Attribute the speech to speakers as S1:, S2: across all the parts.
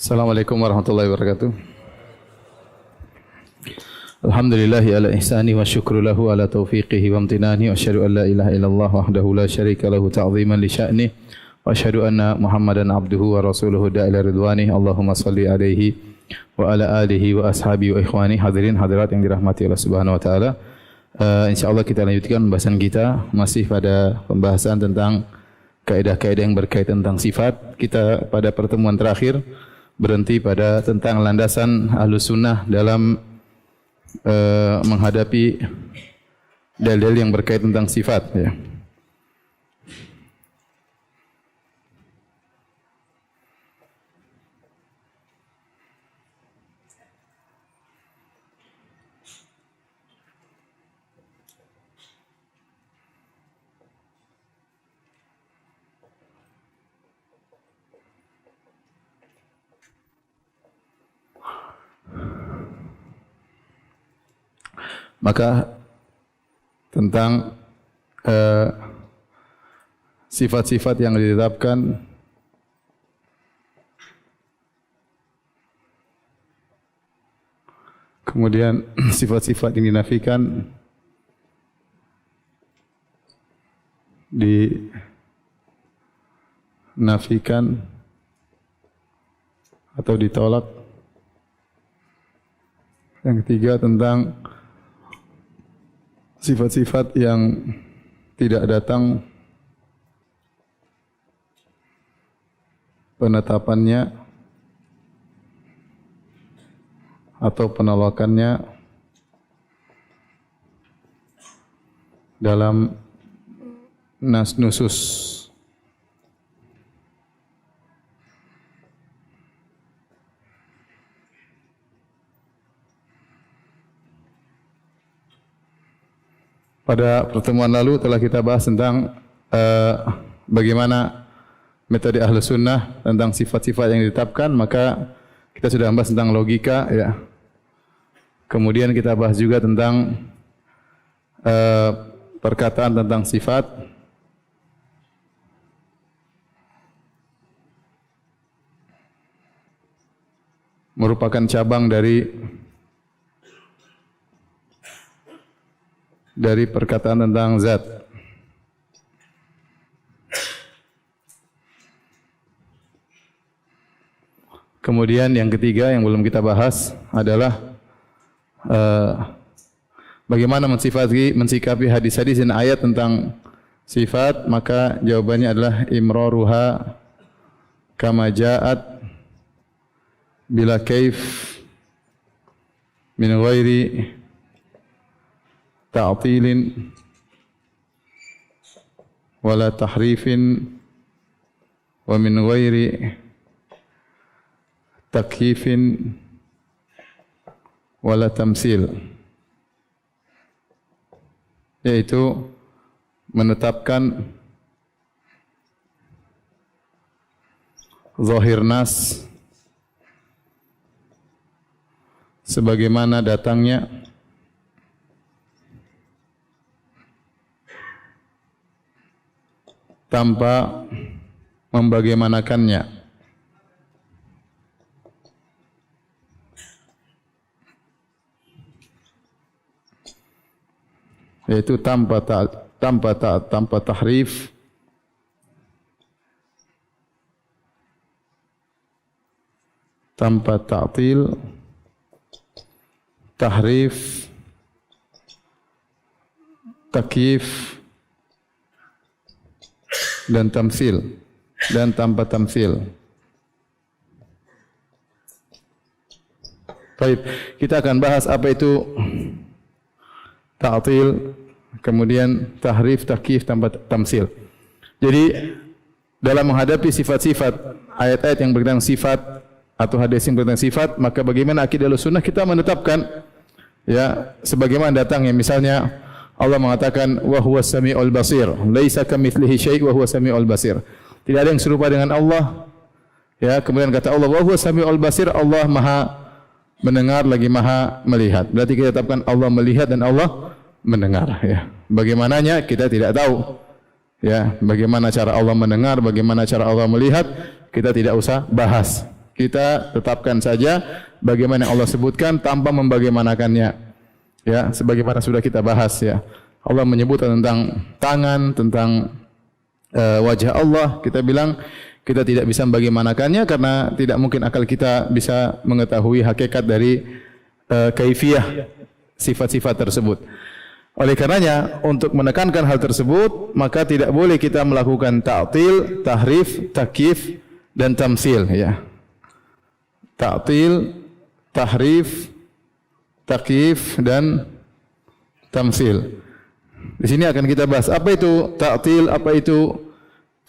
S1: Assalamualaikum warahmatullahi wabarakatuh. Alhamdulillahi ala ihsani wa syukru lahu ala taufiqihi wa amtinani wa asyhadu an la ilaha illallah wahdahu la syarika lahu ta'ziman li sya'ni wa asyhadu anna Muhammadan abduhu wa rasuluhu da'ila ridwani. Allahumma salli alaihi wa ala alihi wa ashabihi wa ikhwani. Hadirin hadirat yang dirahmati Allah Subhanahu wa taala. Insyaallah kita lanjutkan pembahasan kita masih pada pembahasan tentang kaidah-kaidah yang berkaitan tentang sifat. Kita pada pertemuan terakhir berhenti pada tentang landasan Ahlus Sunnah dalam menghadapi dalil yang berkaitan tentang sifat, ya. Maka tentang sifat-sifat yang ditetapkan kemudian sifat-sifat yang dinafikan dinafikan atau ditolak. Yang ketiga tentang sifat-sifat yang tidak datang penetapannya atau penolakannya dalam nas nusus. Pada pertemuan lalu telah kita bahas tentang bagaimana metode Ahlus Sunnah tentang sifat-sifat yang ditetapkan. Maka kita sudah bahas tentang logika, ya. Kemudian kita bahas juga tentang perkataan tentang sifat. Merupakan cabang dari perkataan tentang zat. Kemudian yang ketiga yang belum kita bahas adalah bagaimana mensikapi hadis-hadis dan ayat tentang sifat. Maka jawabannya adalah imraruha kama ja'at bila kaif min ghairi ta'tilin wala tahrifin wa min ghairi takyifin wala tamsil, yaitu menetapkan zahir nas sebagaimana datangnya tanpa membagaimanakannya, yaitu tanpa tahrif, tanpa ta'til, tahrif, takyif dan tamsil, dan tanpa tamsil. Baik, kita akan bahas apa itu ta'til, kemudian tahrif, takyif, tanpa tamsil. Jadi dalam menghadapi sifat-sifat, ayat-ayat yang berkaitan sifat atau hadis yang berkaitan sifat, maka bagaimana akidah Sunnah kita menetapkan, ya, sebagaimana datangnya. Misalnya Allah mengatakan wa huwas samiul basir, laisa kamitslihi syai' wa huwas samiul basir. Tidak ada yang serupa dengan Allah. Ya, kemudian kata Allah wa huwas samiul basir, Allah Maha mendengar lagi Maha melihat. Berarti kita tetapkan Allah melihat dan Allah mendengar, ya. Bagaimananya kita tidak tahu. Ya, bagaimana cara Allah mendengar, bagaimana cara Allah melihat, kita tidak usah bahas. Kita tetapkan saja bagaimana yang Allah sebutkan tanpa membagaimanakannya. Ya, sebagaimana sudah kita bahas ya. Allah menyebut tentang tangan, tentang wajah Allah. Kita bilang kita tidak bisa membagaimanakannya karena tidak mungkin akal kita bisa mengetahui hakikat dari kaifiyah sifat-sifat tersebut. Oleh karenanya, untuk menekankan hal tersebut, maka tidak boleh kita melakukan ta'til, tahrif, takyif dan tamsil ya. Ta'til, tahrif, takyif dan tamsil. Di sini akan kita bahas apa itu ta'til, apa itu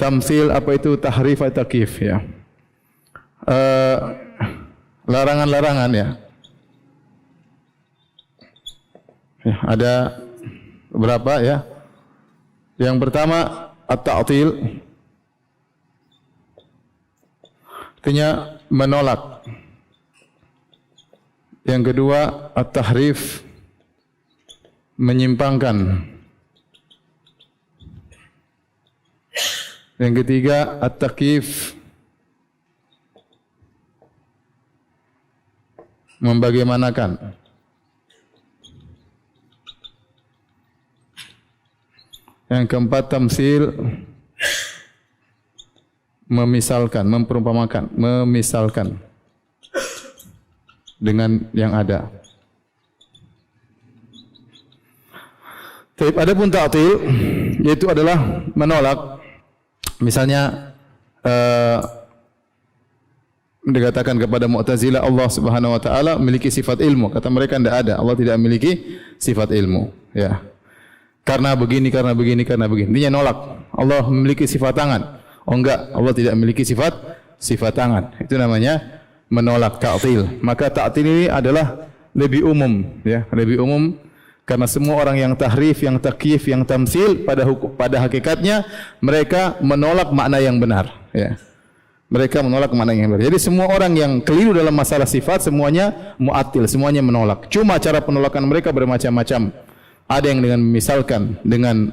S1: tamsil, apa itu tahrif atau takyif ya. Larangan-larangan ya. Ya, ada berapa ya? Yang pertama at-ta'til, artinya menolak. Yang kedua at-tahrif, menyimpangkan. Yang ketiga at-takyif, membagaimanakan. Yang keempat tamsil, memisalkan, memperumpamakan, memisalkan dengan yang ada. Tapi adapun ta'til yaitu adalah menolak. Misalnya dikatakan kepada Mu'tazilah Allah Subhanahu wa taala memiliki sifat ilmu, kata mereka tidak ada, Allah tidak memiliki sifat ilmu ya. Karena begini, karena begini, karena begini. Intinya nolak. Allah memiliki sifat tangan. Oh enggak, Allah tidak memiliki sifat tangan. Itu namanya menolak, ta'til. Maka ta'til ini adalah lebih umum ya, lebih umum karena semua orang yang tahrif, yang takyif, yang tamsil pada hakikatnya mereka menolak makna yang benar ya. Mereka menolak makna yang benar. Jadi semua orang yang keliru dalam masalah sifat semuanya mu'attil, semuanya menolak. Cuma cara penolakan mereka bermacam-macam. Ada yang dengan misalkan dengan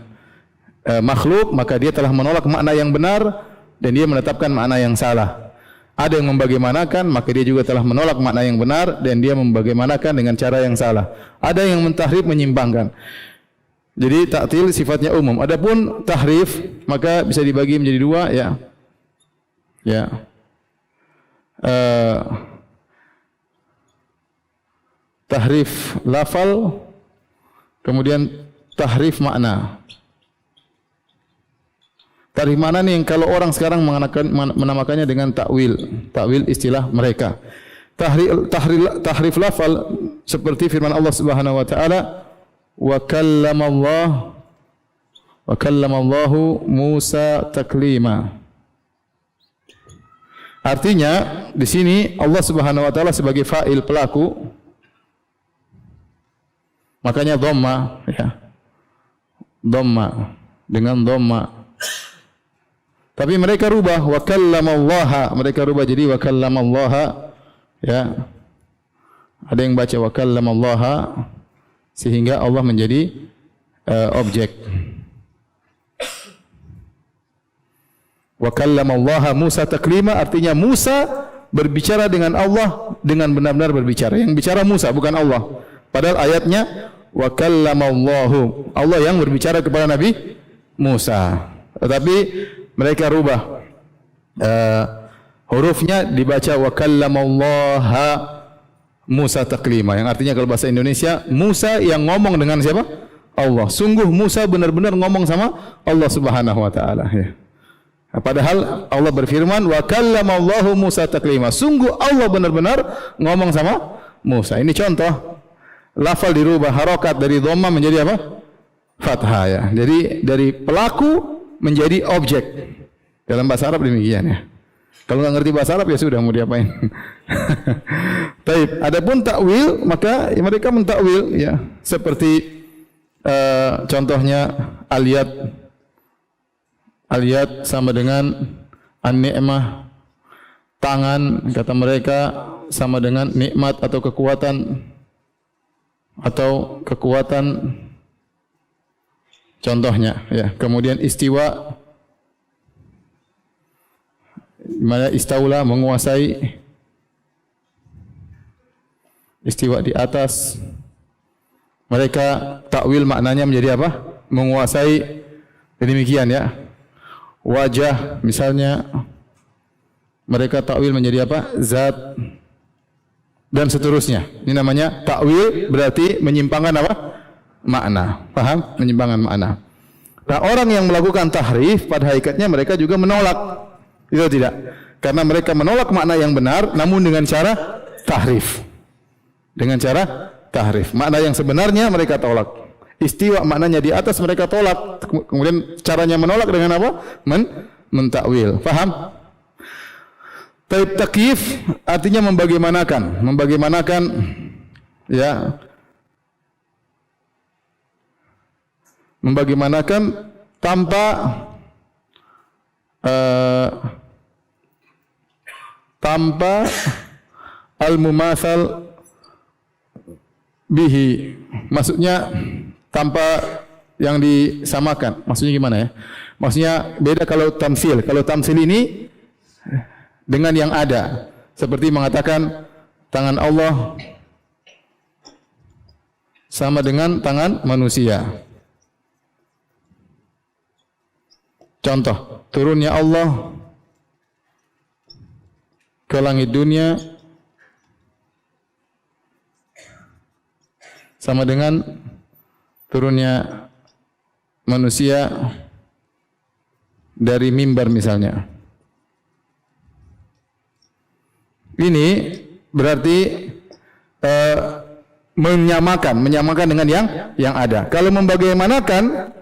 S1: makhluk, maka dia telah menolak makna yang benar dan dia menetapkan makna yang salah. Ada yang membagaimanakan, maka dia juga telah menolak makna yang benar dan dia membagaimanakan dengan cara yang salah. Ada yang mentahrif, menyimpangkan. Jadi ta'til sifatnya umum. Adapun tahrif maka bisa dibagi menjadi dua ya. Ya. Tahrif lafal, kemudian tahrif makna. Tahrif makna ni yang kalau orang sekarang menamakannya dengan takwil. Takwil istilah mereka. Tahrif lafal seperti firman Allah Subhanahu wa taala, wa kallamallahu Musa taklima. Artinya di sini Allah Subhanahu wa taala sebagai fa'il pelaku, makanya dhamma ya. Dhamma dengan dhamma. Tapi mereka rubah wa kallamallaha, mereka rubah jadi wa kallamallaha ya. Ada yang baca wa kallamallaha sehingga Allah menjadi objek. Wa kallamallaha Musa taklima artinya Musa berbicara dengan Allah dengan benar-benar berbicara. Yang bicara Musa bukan Allah. Padahal ayatnya wa kallamallahu, Allah yang berbicara kepada Nabi Musa. Tetapi mereka rubah hurufnya dibaca wa kallamallaha Musa taklima, yang artinya kalau bahasa Indonesia Musa yang ngomong dengan siapa? Allah. Sungguh Musa benar-benar ngomong sama Allah Subhanahu wa taala ya. Padahal Allah berfirman wa kallamallahu Musa taklima. Sungguh Allah benar-benar ngomong sama Musa. Ini contoh lafal dirubah, harokat dari dhamma menjadi apa? Fathah ya. Jadi dari pelaku menjadi objek. Dalam bahasa Arab demikian ya. Kalau enggak ngerti bahasa Arab ya sudah mau diapain. Baik, adapun takwil maka mereka mentakwil ya. Seperti contohnya aliyat sama dengan an-ni'mah, tangan kata mereka sama dengan nikmat atau kekuatan contohnya ya. Kemudian istiwa, mana istaula menguasai istiwa di atas. Mereka takwil maknanya menjadi apa? Menguasai. Demikian ya. Wajah misalnya mereka takwil menjadi apa? Zat dan seterusnya. Ini namanya takwil, berarti menyimpangkan apa? Makna. Paham? Menyimpangkan makna. Nah, orang yang melakukan tahrif pada hakikatnya mereka juga menolak. Itu tidak. Karena mereka menolak makna yang benar namun dengan cara tahrif. Dengan cara tahrif. Makna yang sebenarnya mereka tolak. Istiwa maknanya di atas mereka tolak. Kemudian caranya menolak dengan apa? Mentakwil. Paham? Takyif artinya membagaimanakan. Membagaimanakan ya. Membagaimanakan tanpa al-mumatsal bihi. Maksudnya tanpa yang disamakan. Maksudnya gimana ya? Maksudnya beda kalau tamsil. Kalau tamsil ini dengan yang ada. Seperti mengatakan tangan Allah sama dengan tangan manusia. Contoh, turunnya Allah ke langit dunia sama dengan turunnya manusia dari mimbar misalnya. Ini berarti menyamakan dengan yang ada. Kalau membagaimanakan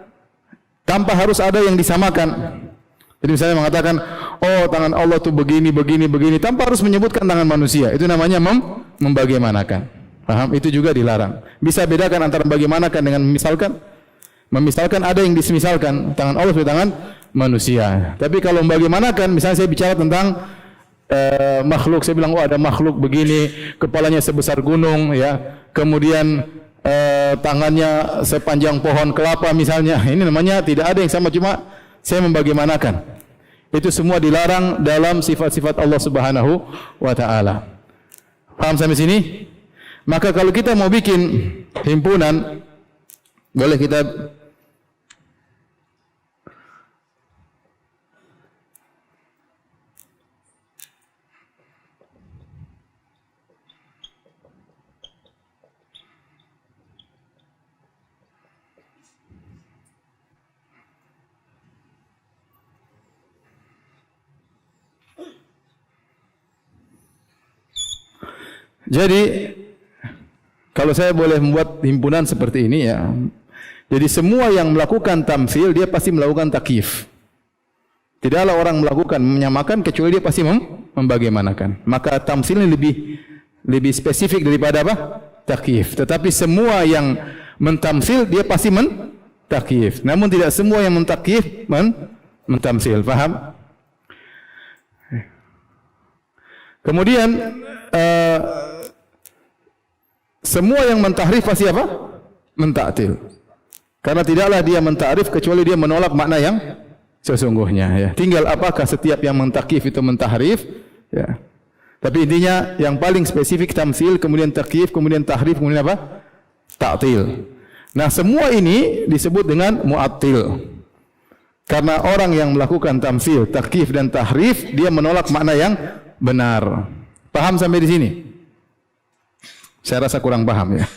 S1: tanpa harus ada yang disamakan. Jadi misalnya mengatakan, oh tangan Allah itu begini, tanpa harus menyebutkan tangan manusia. Itu namanya membagaimanakan. Paham? Itu juga dilarang. Bisa bedakan antara membagaimanakan dengan memisalkan. Memisalkan ada yang disemisalkan, tangan Allah sebagai tangan manusia. Tapi kalau membagaimanakan, misalnya saya bicara tentang makhluk, saya bilang, oh ada makhluk begini, kepalanya sebesar gunung, ya, kemudian tangannya sepanjang pohon kelapa misalnya. Ini namanya tidak ada yang sama, cuma saya membagaimanakan. Itu semua dilarang dalam sifat-sifat Allah Subhanahu wa taala. Paham sampai sini? Maka kalau kita mau bikin himpunan, boleh kita jadi kalau saya boleh membuat himpunan seperti ini ya. Jadi semua yang melakukan tamsil dia pasti melakukan takyif. Tidaklah orang melakukan menyamakan kecuali dia pasti membagaimanakan. Maka tamsil ini lebih spesifik daripada apa? Takyif. Tetapi semua yang mentamsil dia pasti takyif. Namun tidak semua yang mentakyif mentamsil. Paham? Kemudian semua yang mentahrif pasti apa? Mentaktil. Karena tidaklah dia mentakrif kecuali dia menolak makna yang sesungguhnya. Ya. Tinggal apakah setiap yang mentakyif itu mentahrif? Ya. Tapi intinya yang paling spesifik tamsil, kemudian takyif, kemudian tahrif, kemudian apa? Ta'til. Nah semua ini disebut dengan mu'attil. Karena orang yang melakukan tamsil, takyif dan tahrif, dia menolak makna yang benar. Paham sampai di sini? Saya rasa kurang paham ya.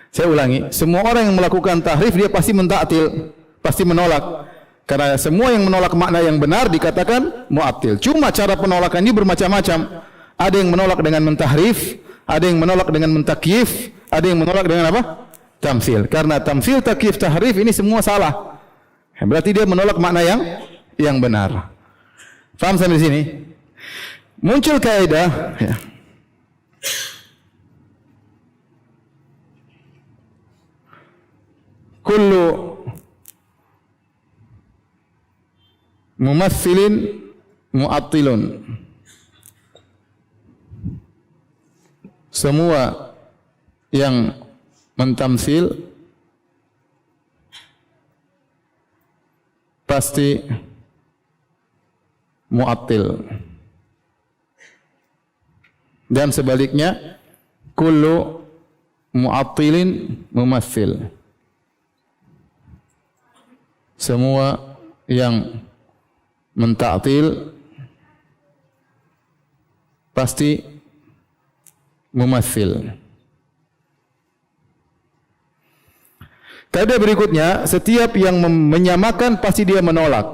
S1: Saya ulangi, semua orang yang melakukan tahrif dia pasti mentaktil, pasti menolak. Karena semua yang menolak makna yang benar dikatakan mu'attil. Cuma cara penolakan ini bermacam-macam. Ada yang menolak dengan mentahrif, ada yang menolak dengan mentakyif, ada yang menolak dengan apa? Tamsil. Karena tamsil, takyif, tahrif ini semua salah. Berarti dia menolak makna yang benar. Faham sampai sini? Muncul kaidah ya. Kullu mumassilin mu'attilun. Semua yang mentamsil pasti mu'attil. Dan sebaliknya kullu mu'attilin mumassil. Semua yang mentaktil pasti mumassil. Kaidah berikutnya, setiap yang menyamakan pasti dia menolak.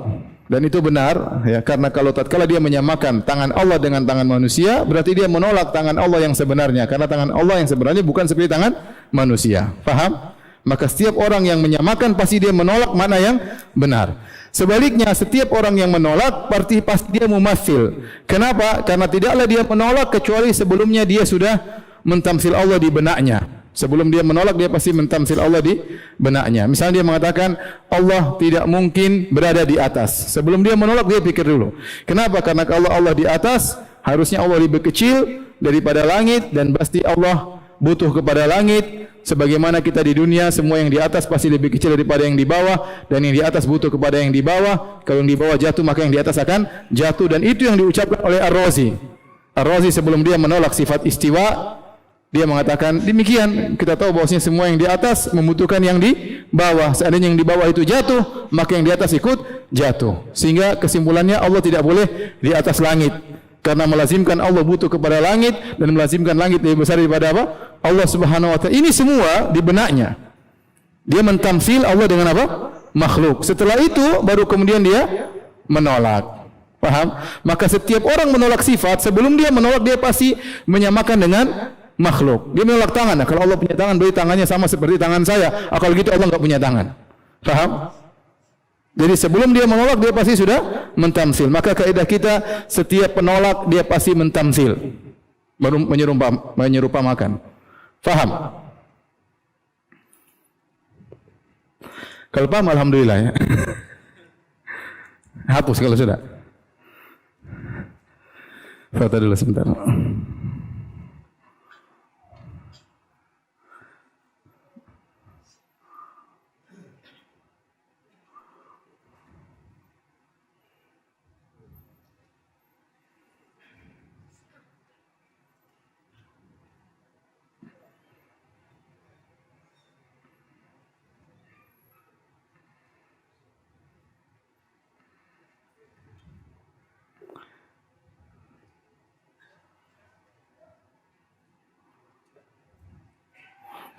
S1: Dan itu benar, ya, karena kalau tatkala dia menyamakan tangan Allah dengan tangan manusia, berarti dia menolak tangan Allah yang sebenarnya, karena tangan Allah yang sebenarnya bukan seperti tangan manusia. Paham? Maka setiap orang yang menyamakan pasti dia menolak mana yang benar. Sebaliknya, setiap orang yang menolak pasti dia mumassil. Kenapa? Karena tidaklah dia menolak kecuali sebelumnya dia sudah mentamsil Allah di benaknya. Sebelum dia menolak, dia pasti mentamsil Allah di benaknya. Misalnya dia mengatakan Allah tidak mungkin berada di atas. Sebelum dia menolak, dia pikir dulu. Kenapa? Karena kalau Allah di atas, harusnya Allah lebih kecil daripada langit, dan pasti Allah butuh kepada langit. Sebagaimana kita di dunia, semua yang di atas pasti lebih kecil daripada yang di bawah, dan yang di atas butuh kepada yang di bawah. Kalau yang di bawah jatuh, maka yang di atas akan jatuh. Dan itu yang diucapkan oleh Ar-Razi. Ar-Razi sebelum dia menolak sifat istiwa, dia mengatakan demikian. Kita tahu bahwasanya semua yang di atas membutuhkan yang di bawah. Seandainya yang di bawah itu jatuh, maka yang di atas ikut jatuh. Sehingga kesimpulannya Allah tidak boleh di atas langit. Karena melazimkan Allah butuh kepada langit, dan melazimkan langit lebih besar daripada apa? Allah Subhanahu wa taala. Ini semua di benaknya. Dia mentamsil Allah dengan apa? Makhluk. Setelah itu baru kemudian dia menolak. Paham? Maka setiap orang menolak sifat, sebelum dia menolak dia pasti menyamakan dengan makhluk. Dia menolak tangan. Nah, kalau Allah punya tangan, berarti tangannya sama seperti tangan saya. Kalau gitu Allah enggak punya tangan. Paham? Jadi sebelum dia menolak, dia pasti sudah mentamsil. Maka kaidah kita, setiap penolak dia pasti mentamsil, baru menyerupakan. Faham? Kalau paham, alhamdulillah ya. Hapus kalau sudah. Foto dulu sebentar.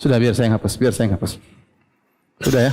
S1: Sudah, biar saya yang hapus. Sudah ya.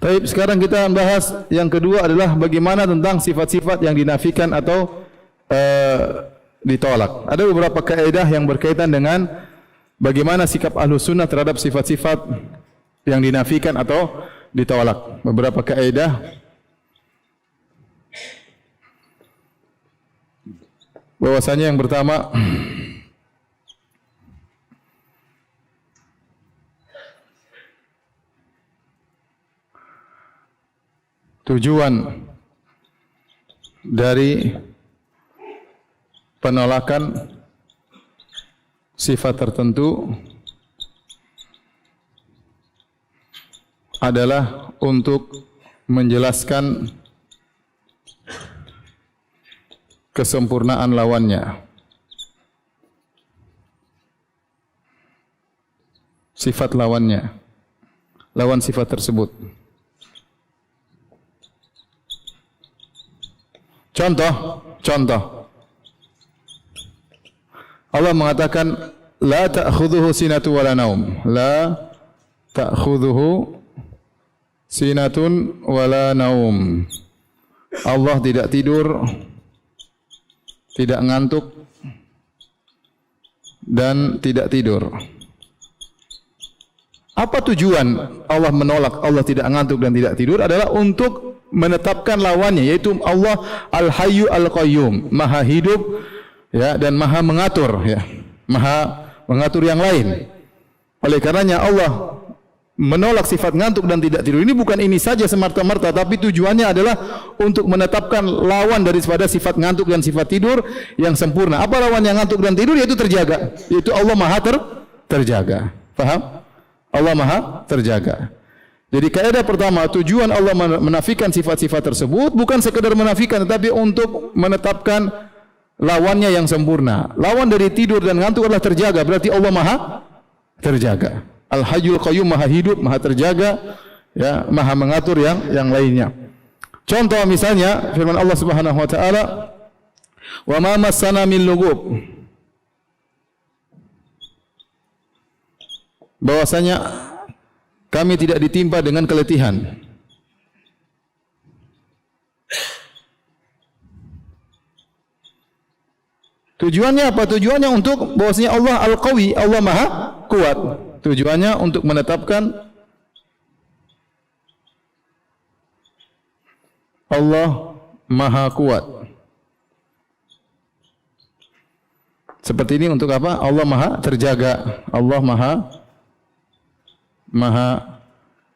S1: Baik, sekarang kita bahas yang kedua adalah bagaimana tentang sifat-sifat yang dinafikan atau ditolak. Ada beberapa kaidah yang berkaitan dengan bagaimana sikap Ahlus Sunnah terhadap sifat-sifat yang dinafikan atau ditolak. Beberapa kaidah. Bahwasanya yang pertama, tujuan dari penolakan sifat tertentu adalah untuk menjelaskan kesempurnaan lawannya. Sifat lawannya. Lawan sifat tersebut. Contoh. Allah mengatakan la ta'khudhuhu sinatu wala naum. La ta'khudhuhu sinatun wala naum. Allah tidak tidur, tidak ngantuk, dan tidak tidur. Apa tujuan Allah menolak Allah tidak ngantuk dan tidak tidur? Adalah untuk menetapkan lawannya, yaitu Allah Al-Hayyu Al-Qayyum, Maha hidup ya, dan Maha mengatur ya. Maha mengatur yang lain. Oleh karenanya Allah menolak sifat ngantuk dan tidak tidur. Ini bukan ini saja semerta-merta, tapi tujuannya adalah untuk menetapkan lawan daripada sifat ngantuk dan sifat tidur yang sempurna. Apa lawannya ngantuk dan tidur? Yaitu terjaga. Yaitu Allah Maha terjaga. Paham? Allah Maha terjaga. Jadi kaidah pertama, tujuan Allah menafikan sifat-sifat tersebut bukan sekedar menafikan, tetapi untuk menetapkan lawannya yang sempurna. Lawan dari tidur dan ngantuk adalah terjaga. Berarti Allah Maha terjaga. Al-Hayyul Qayyum, Maha hidup, Maha terjaga, ya, Maha mengatur yang lainnya. Contoh misalnya firman Allah Subhanahu wa taala, "Wa ma massana min lughub." Bahwasanya kami tidak ditimpa dengan keletihan. Tujuannya apa? Tujuannya untuk bahwasanya Allah Al-Qawi, Allah Maha kuat. Tujuannya untuk menetapkan Allah Maha kuat. Seperti ini untuk apa? Allah Maha terjaga. Allah Maha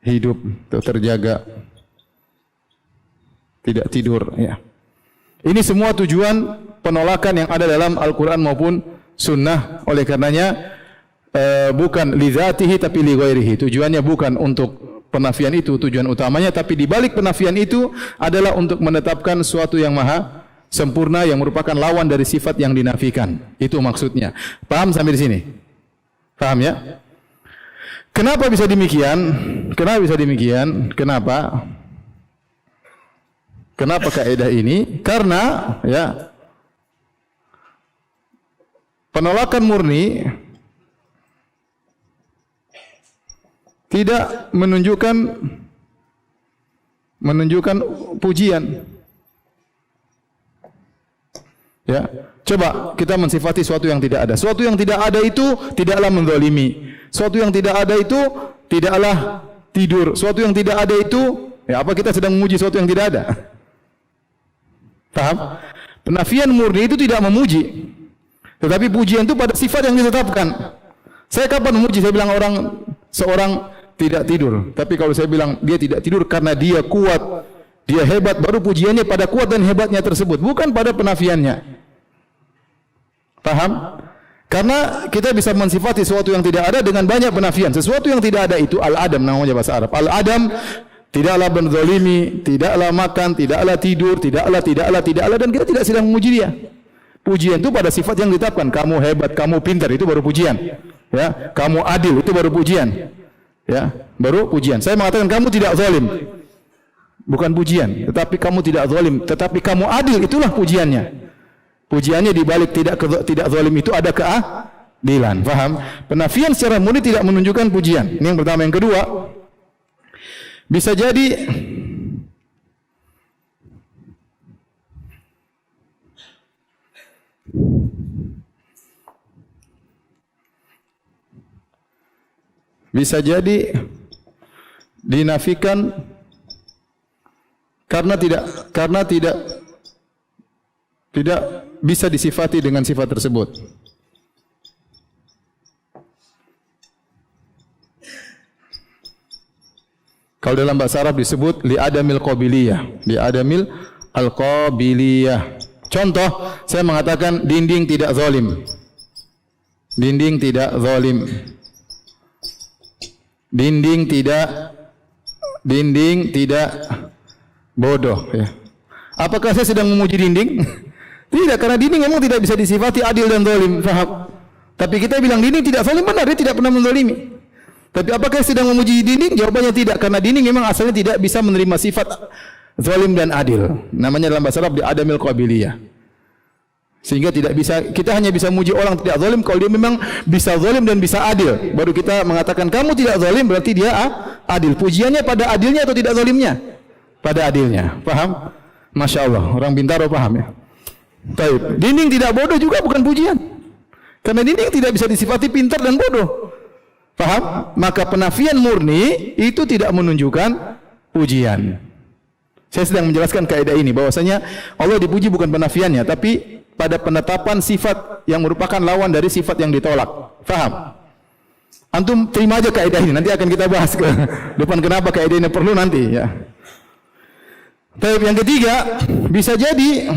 S1: hidup, terjaga, tidak tidur. Ya. Ini semua tujuan penolakan yang ada dalam Al-Quran maupun Sunnah. Oleh karenanya bukan li dzatihi tapi li ghairihi. Tujuannya bukan untuk penafian itu tujuan utamanya, tapi di balik penafian itu adalah untuk menetapkan sesuatu yang maha sempurna yang merupakan lawan dari sifat yang dinafikan. Itu maksudnya. Paham sampai di sini? Paham ya? Kenapa bisa demikian? Kenapa bisa demikian? Kenapa? Kenapa kaidah ini? Karena ya penolakan murni tidak menunjukkan pujian. Ya, coba kita mensifati sesuatu yang tidak ada. Sesuatu yang tidak ada itu tidaklah menzalimi. Sesuatu yang tidak ada itu tidaklah tidur. Sesuatu yang tidak ada itu, ya apa kita sedang memuji sesuatu yang tidak ada? Paham? Penafian murni itu tidak memuji. Tetapi pujian itu pada sifat yang ditetapkan. Saya kapan memuji? Saya bilang seorang tidak tidur. Tapi kalau saya bilang dia tidak tidur karena dia kuat, dia hebat, baru pujiannya pada kuat dan hebatnya tersebut, bukan pada penafiannya. Paham? Karena kita bisa mensifati sesuatu yang tidak ada dengan banyak penafian. Sesuatu yang tidak ada itu al-adam namanya bahasa Arab. Al-adam tidaklah benzalimi, tidaklah makan, tidaklah tidur, tidaklah dan kita tidak sedang memuji dia. Pujian itu pada sifat yang ditetapkan. Kamu hebat, kamu pintar, itu baru pujian. Ya, kamu adil, itu baru pujian. Ya, baru pujian. Saya mengatakan kamu tidak zalim. Bukan pujian, tetapi kamu tidak zalim, tetapi kamu adil, itulah pujiannya. Pujiannya di balik tidak zalim itu ada keadilan. Paham? Penafian secara murni tidak menunjukkan pujian. Ini yang pertama. Yang kedua, bisa jadi dinafikan karena tidak bisa disifati dengan sifat tersebut. Kalau dalam bahasa Arab disebut li'adamil qabiliyah, li'adamil al-qabiliyah. Contoh, saya mengatakan dinding tidak zalim. Dinding tidak zalim. Dinding tidak bodoh, ya. Apakah saya sedang memuji dinding? Tidak, karena dinding memang tidak bisa disifati adil dan zalim, paham? Tapi kita bilang dinding tidak zalim, benar, dia tidak pernah menzalimi. Tapi apakah sedang memuji dinding? Jawabannya tidak, karena dinding memang asalnya tidak bisa menerima sifat zalim dan adil. Namanya dalam bahasa Arab di adamil qabiliyah. Sehingga tidak bisa, kita hanya bisa memuji orang tidak zalim kalau dia memang bisa zalim dan bisa adil. Baru kita mengatakan kamu tidak zalim, berarti dia adil. Pujiannya pada adilnya atau tidak zalimnya? Pada adilnya. Paham? Masya Allah, orang Bintaro paham ya. Taib. Dinding tidak bodoh juga bukan pujian. Karena dinding tidak bisa disifati pintar dan bodoh. Paham? Maka penafian murni itu tidak menunjukkan pujian. Saya sedang menjelaskan kaidah ini bahwasanya Allah dipuji bukan penafiannya, tapi pada penetapan sifat yang merupakan lawan dari sifat yang ditolak. Faham? Antum terima aja kaidah ini, nanti akan kita bahas ke depan kenapa kaidah ini perlu nanti ya. Tapi yang ketiga, bisa jadi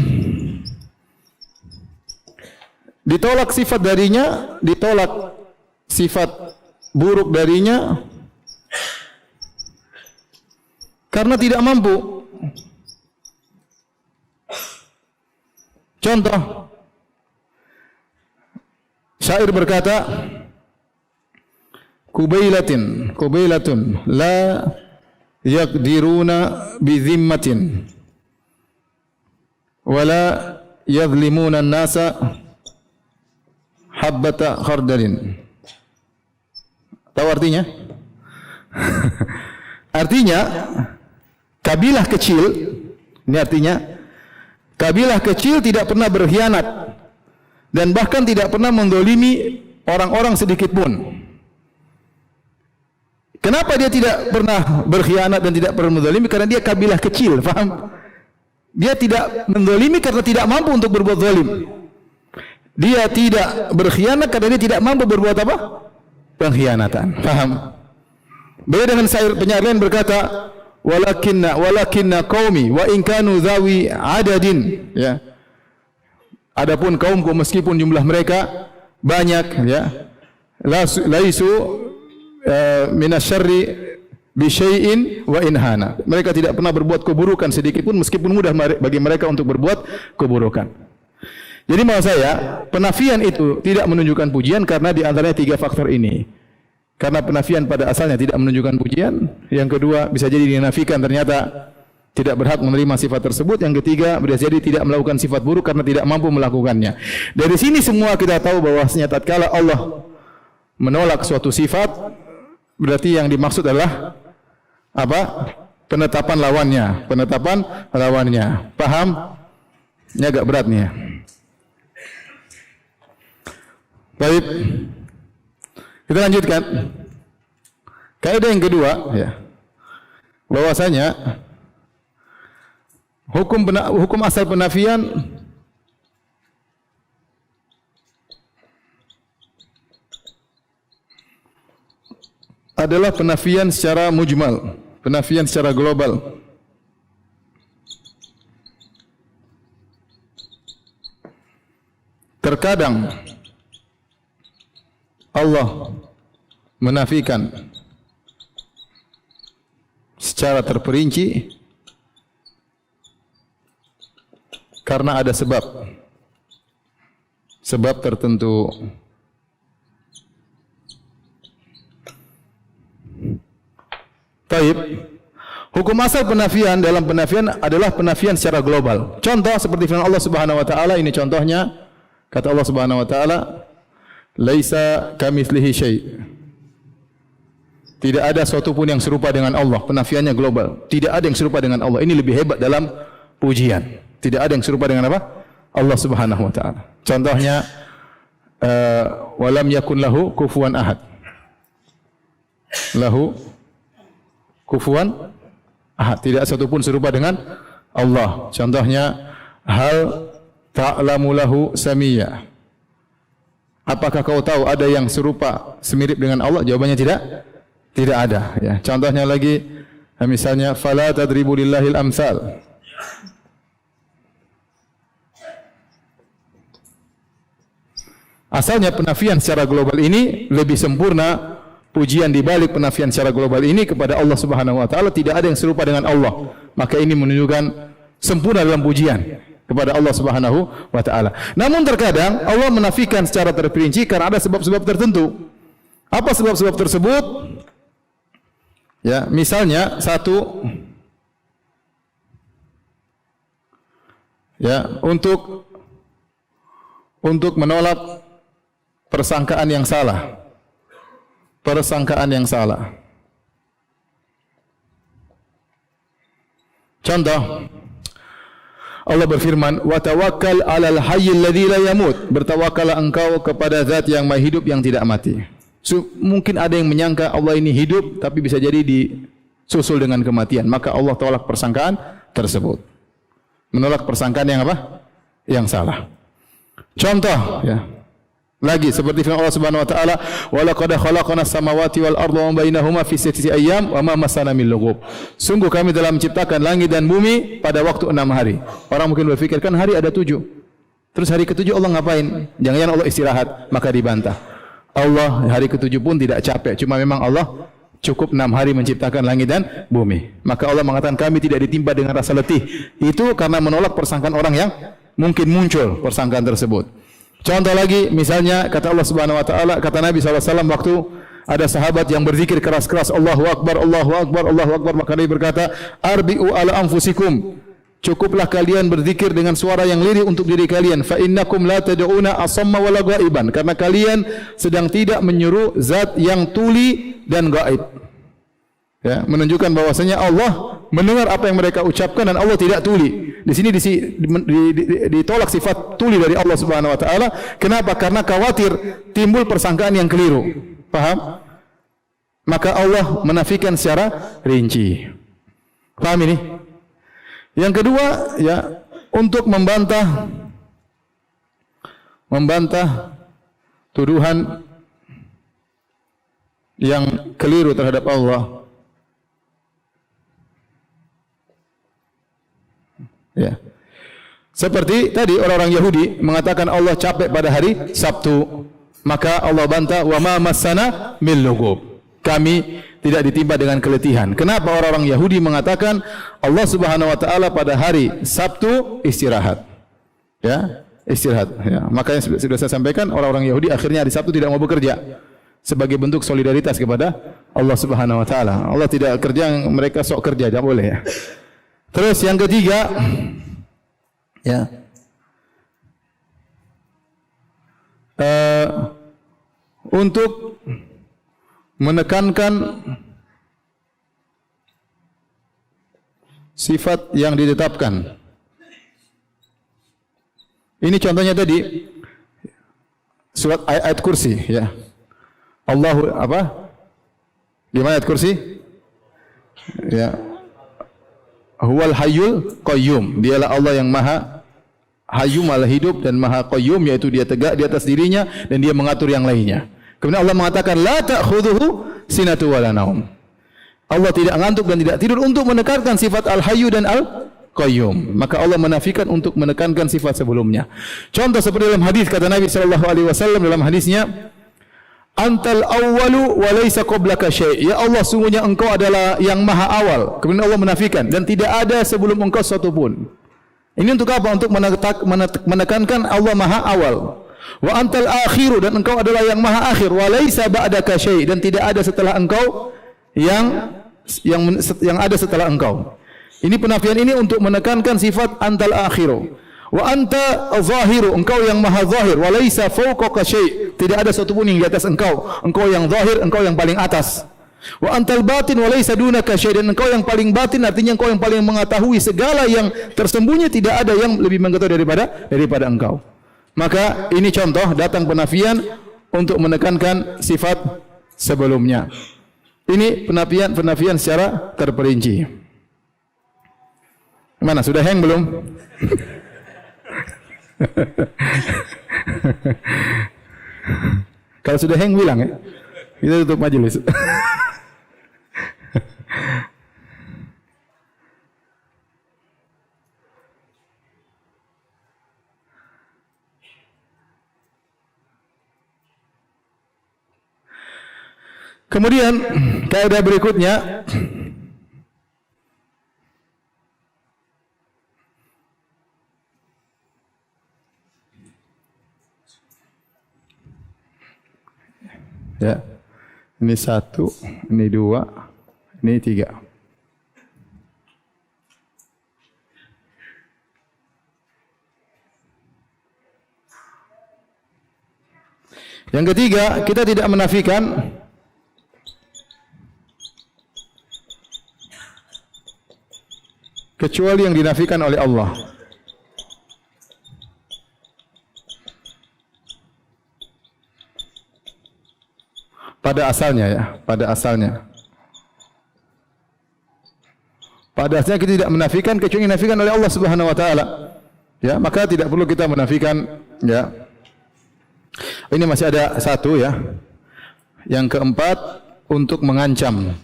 S1: ditolak sifat darinya, ditolak sifat buruk darinya karena tidak mampu. Contoh, syair berkata, Kubailatun la yaqdiruna bi dhimmatin wala yadhlimuna an-nasa habbata khardalin. Tahu artinya? Artinya kabilah kecil, ini artinya kabilah kecil tidak pernah berkhianat dan bahkan tidak pernah mendolimi orang-orang sedikit pun. Kenapa dia tidak pernah berkhianat dan tidak pernah mendolimi? Karena dia kabilah kecil, faham? Dia tidak mendolimi karena tidak mampu untuk berbuat zalim. Dia tidak berkhianat karena dia tidak mampu berbuat apa? Pengkhianatan, faham? Beda dengan penyair lain berkata, walakinna qaumi wa in kanu zawi adadin, ya. Adapun kaumku meskipun jumlah mereka banyak, ya, laisu minasyarri bi syai'in wa inhana. Mereka tidak pernah berbuat keburukan sedikit pun meskipun mudah bagi mereka untuk berbuat keburukan. Jadi maksud saya, penafian itu tidak menunjukkan pujian karena di antaranya 3 faktor ini. Karena penafian pada asalnya tidak menunjukkan pujian. Yang kedua, bisa jadi dinafikan ternyata tidak berhak menerima sifat tersebut. Yang ketiga, bisa jadi tidak melakukan sifat buruk karena tidak mampu melakukannya. Dari sini semua kita tahu bahwasanya tatkala Allah menolak suatu sifat, berarti yang dimaksud adalah apa? Penetapan lawannya. Penetapan lawannya. Paham? Ini agak berat nih ya. Baik. Kita lanjutkan. Kaidah yang kedua, ya. Bahwasanya hukum asal penafian adalah penafian secara mujmal, penafian secara global. Terkadang Allah menafikan secara terperinci karena ada sebab tertentu. Taib. Hukum asal penafian dalam penafian adalah penafian secara global. Contoh seperti firman Allah Subhanahu wa taala, ini contohnya kata Allah Subhanahu wa taala, laisa kamitslihi syai'. Tidak ada sesuatu pun yang serupa dengan Allah. Penafiannya global. Tidak ada yang serupa dengan Allah. Ini lebih hebat dalam pujian. Tidak ada yang serupa dengan apa? Allah Subhanahu wa taala. Contohnya walam yakun lahu kufuwan ahad. Lahu kufuwan ahad. Tidak satu pun serupa dengan Allah. Contohnya hal ta'lamu lahu samiyya. Apakah kau tahu ada yang serupa semirip dengan Allah? Jawabannya tidak. Tidak ada, ya. Contohnya lagi misalnya fala tadribu lillahil amsal. Asalnya penafian secara global ini lebih sempurna. Pujian di balik penafian secara global ini kepada Allah Subhanahu wa taala, tidak ada yang serupa dengan Allah. Maka ini menunjukkan sempurna dalam pujian kepada Allah Subhanahu wa taala. Namun terkadang Allah menafikan secara terperinci karena ada sebab-sebab tertentu. Apa sebab-sebab tersebut? Ya, misalnya satu, ya, untuk menolak persangkaan yang salah. Persangkaan yang salah. Contoh, Allah berfirman, "Wa tawakkal 'alal hayyil ladzi la yamut." Bertawakkallah engkau kepada zat yang maha hidup yang tidak mati. Mungkin ada yang menyangka Allah ini hidup tapi bisa jadi disusul dengan kematian. Maka Allah tolak persangkaan tersebut. Menolak persangkaan yang apa? Yang salah. Contoh ya. Lagi seperti firman Allah Subhanahu wa taala, "Wa laqad khalaqnas samawati wal arda wa bainahuma fi sittati ayyam wa ma massana min lughub." Sungguh kami telah menciptakan langit dan bumi pada waktu 6 hari. Orang mungkin berpikir kan hari ada 7. Terus hari ke-7 Allah ngapain? Jangan-jangan Allah istirahat, maka dibantah. Allah hari ke-7 pun tidak capek, cuma memang Allah cukup 6 hari menciptakan langit dan bumi. Maka Allah mengatakan kami tidak ditimpa dengan rasa letih. Itu karena menolak persangkaan orang yang mungkin muncul persangkaan tersebut. Contoh lagi, misalnya kata Allah Subhanahu wa taala, kata Nabi SAW waktu ada sahabat yang berzikir keras-keras Allahu Akbar, Allahu Akbar, Allahu Akbar, maka Nabi berkata, "Arbi'u ala anfusikum." Cukuplah kalian berzikir dengan suara yang lirih untuk diri kalian. Fa innakum la tad'una asamma wala ghaiban. Karena kalian sedang tidak menyeru zat yang tuli dan gaib. Ya, menunjukkan bahwasanya Allah mendengar apa yang mereka ucapkan dan Allah tidak tuli. Di sini ditolak sifat tuli dari Allah Subhanahu wa taala. Kenapa? Karena khawatir timbul persangkaan yang keliru. Paham? Maka Allah menafikan secara rinci. Paham ini? Yang kedua, ya, untuk membantah tuduhan yang keliru terhadap Allah. Ya. Seperti tadi orang-orang Yahudi mengatakan Allah capek pada hari Sabtu. Maka Allah bantah, "Wa ma massana min lughub." Kami tidak ditimpa dengan keletihan. Kenapa orang-orang Yahudi mengatakan Allah Subhanahu wa taala pada hari Sabtu istirahat? Ya, istirahat, ya. Makanya sudah saya sampaikan orang-orang Yahudi akhirnya hari Sabtu tidak mau bekerja sebagai bentuk solidaritas kepada Allah Subhanahu wa taala. Allah tidak kerja, mereka sok kerja, tidak boleh ya. Terus yang ketiga, ya, untuk menekankan sifat yang ditetapkan. Ini contohnya tadi surat ayat kursi, ya. Allahu apa? Gimana ayat kursi? Ya. Huwal hayyul qayyum. Dialah Allah yang maha hayyu, maha hidup, dan maha qayyum, yaitu dia tegak di atas dirinya dan dia mengatur yang lainnya. Kemudian Allah mengatakan la ta'khudhuhu sinatu wala naum. Allah tidak ngantuk dan tidak tidur, untuk menekankan sifat al-hayyu dan al-qayyum. Maka Allah menafikan untuk menekankan sifat sebelumnya. Contoh seperti dalam hadis kata Nabi sallallahu alaihi wasallam dalam hadisnya, "Antal awwalu wa laisa qablaka syai'." Ya Allah, sungguhnya engkau adalah yang maha awal. Kemudian Allah menafikan, dan tidak ada sebelum engkau sesuatu pun. Ini untuk apa? Untuk menekankan Allah maha awal. Wa antal akhiru, dan engkau adalah yang maha akhir. Wa laisa ba'daka syai', dan tidak ada setelah engkau yang ada setelah engkau. Ini penafian ini untuk menekankan sifat antal akhiru. Wa anta zahiru, engkau yang maha zahir. Wa laisa fawqaka syai', tidak ada satu pun yang di atas engkau. Engkau yang zahir, engkau yang paling atas. Wa antal batin wa laisa dunaka syai', dan engkau yang paling batin, artinya engkau yang paling mengetahui segala yang tersembunyi, tidak ada yang lebih mengetahui daripada engkau. Maka ini contoh datang penafian untuk menekankan sifat sebelumnya. Ini penafian secara terperinci. Mana, sudah hang belum? Kalau sudah hang bilang ya. Kita tutup majelis. Kemudian kaidah berikutnya, ya, ini 1, ini 2, ini 3. Yang ketiga, kita tidak menafikan kecuali yang dinafikan oleh Allah. Pada asalnya ya, pada asalnya. Pada asalnya kita tidak menafikan kecuali yang dinafikan oleh Allah Subhanahu wa taala. Ya, maka tidak perlu kita menafikan Ya. Ini masih ada satu ya. Yang keempat, untuk mengancam.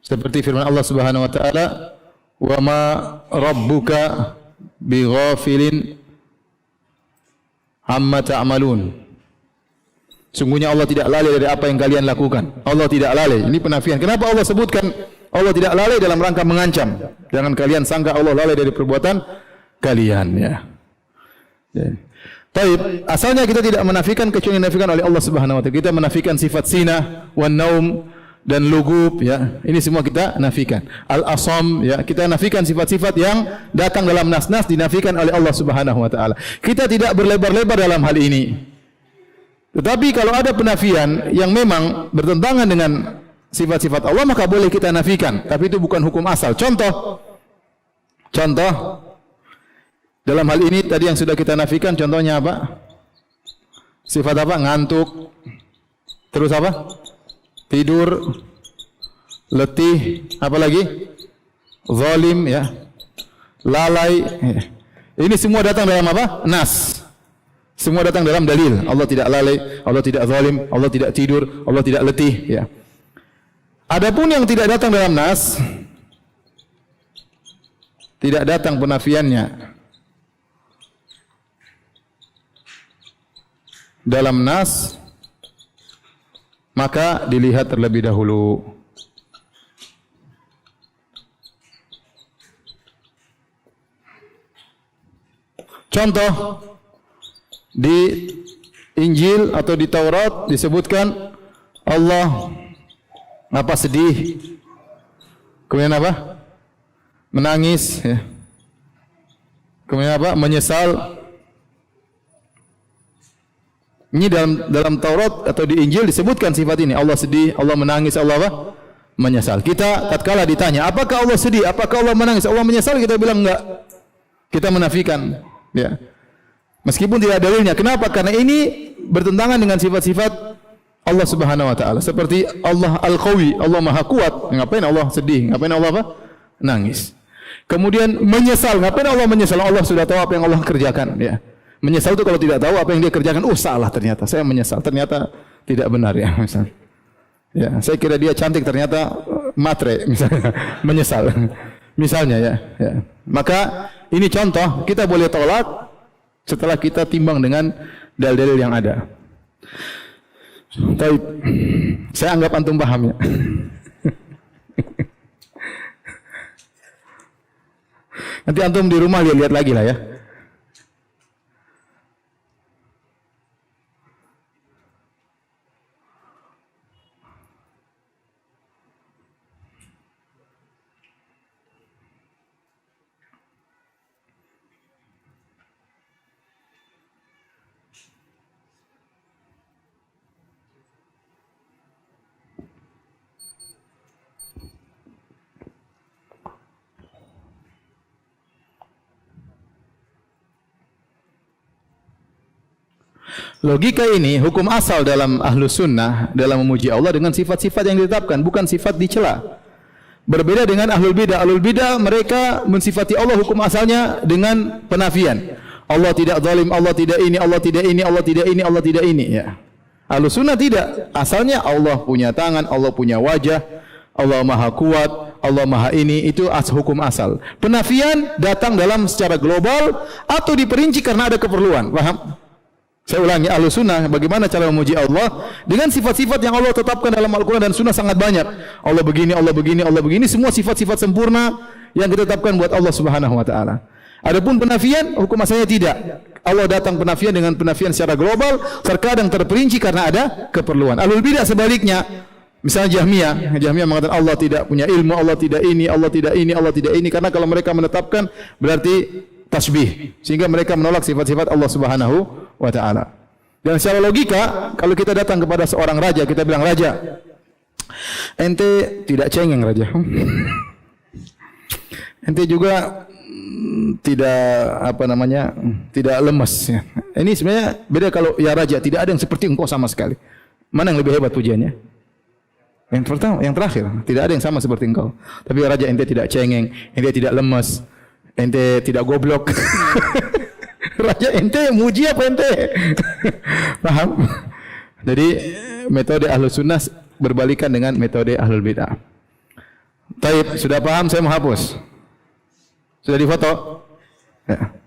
S1: Seperti firman Allah Subhanahu wa taala, "Wa ma rabbuka bighafilin amma ta'malun." Sungguhnya Allah tidak lalai dari apa yang kalian lakukan. Allah tidak lalai. Ini penafian. Kenapa Allah sebutkan Allah tidak lalai dalam rangka mengancam? Jangan kalian sangka Allah lalai dari perbuatan kalian ya. Taib, asalnya kita tidak menafikan kecuali dinafikan oleh Allah Subhanahu wa taala. Kita menafikan sifat sina, wan naum dan lugub ya. Ini semua kita nafikan. Al-asam ya, kita nafikan sifat-sifat yang datang dalam nas-nas dinafikan oleh Allah Subhanahu wa taala. Kita tidak berlebar-lebar dalam hal ini. Tetapi kalau ada penafian yang memang bertentangan dengan sifat-sifat Allah, maka boleh kita nafikan. Tapi itu bukan hukum asal. Contoh, dalam hal ini tadi yang sudah kita nafikan, contohnya apa? Sifat apa? Ngantuk. Terus apa? Tidur, letih, apa lagi? Zalim, ya. Lalai. Ini semua datang dalam apa? Nas. Semua datang dalam dalil. Allah tidak lalai, Allah tidak zalim, Allah tidak tidur, Allah tidak letih, ya. Adapun yang tidak datang dalam nas, tidak datang penafiannya dalam nas, maka dilihat terlebih dahulu. Contoh, di Injil atau di Taurat disebutkan Allah apa sedih, kemudian apa? Menangis, ya. Kemudian apa? Menyesal. Ini dalam Taurat atau di Injil disebutkan sifat ini. Allah sedih, Allah menangis, Allah apa? Menyesal. Kita tatkala ditanya, apakah Allah sedih? Apakah Allah menangis? Allah menyesal? Kita bilang enggak. Kita menafikan, ya. Meskipun tidak ada dalilnya. Kenapa? Karena ini bertentangan dengan sifat-sifat Allah Subhanahu wa taala. Seperti Allah Al-Qawi, Allah Maha Kuat. Ngapain Allah sedih? Ngapain Allah apa? Nangis. Kemudian menyesal. Ngapain Allah menyesal? Allah sudah tahu apa yang Allah kerjakan, ya. Menyesal itu kalau tidak tahu apa yang dia kerjakan, salah ternyata. Saya menyesal. Ternyata tidak benar, ya, misalnya. Ya, saya kira dia cantik, ternyata matre, misalnya. Menyesal. Misalnya, ya. Maka ini contoh, kita boleh tolak setelah kita timbang dengan dalil-dalil yang ada. Taib. Saya anggap antum paham, ya. Nanti antum di rumah lihat-lihat lagi lah, ya. Logika ini hukum asal dalam Ahlus Sunnah dalam memuji Allah dengan sifat-sifat yang ditetapkan, bukan sifat dicela. Berbeda dengan Ahlul Bidah. Ahlul Bidah mereka mensifati Allah hukum asalnya dengan penafian. Allah tidak zalim, Allah tidak ini, Allah tidak ini, Allah tidak ini, Allah tidak ini, ya. Ahlus Sunnah tidak. Asalnya Allah punya tangan, Allah punya wajah, Allah Maha Kuat, Allah Maha ini, itu hukum asal. Penafian datang dalam secara global atau diperinci karena ada keperluan. Paham? Saya ulangi, Ahlus Sunnah bagaimana cara memuji Allah dengan sifat-sifat yang Allah tetapkan dalam Al-Quran dan Sunnah sangat banyak. Allah begini, Allah begini, Allah begini, semua sifat-sifat sempurna yang ditetapkan buat Allah Subhanahu wa taala. Adapun penafian hukum asalnya tidak. Allah datang penafian dengan penafian secara global, terkadang terperinci karena ada keperluan. Ahlul Bidah sebaliknya. Misalnya Jahmiyah mengatakan Allah tidak punya ilmu, Allah tidak ini, Allah tidak ini, Allah tidak ini, karena kalau mereka menetapkan berarti tasbih, sehingga mereka menolak sifat-sifat Allah Subhanahu wa taala. Dan secara logika, kalau kita datang kepada seorang raja, kita bilang, "Raja, ente tidak cengeng, Raja. Ente juga tidak tidak lemes, ya." Ini sebenarnya beda. Kalau ya Raja, tidak ada yang seperti engkau sama sekali. Mana yang lebih hebat pujiannya? Yang pertama, yang terakhir, tidak ada yang sama seperti engkau. Tapi ya Raja, ente tidak cengeng, ente tidak lemes. ente tidak goblok. Raja ente muji apa ente? Paham? Jadi metode Ahlus Sunnah berbalikan dengan metode Ahlul Bid'ah. Taib, sudah paham? Saya mau hapus. Sudah difoto? Ya.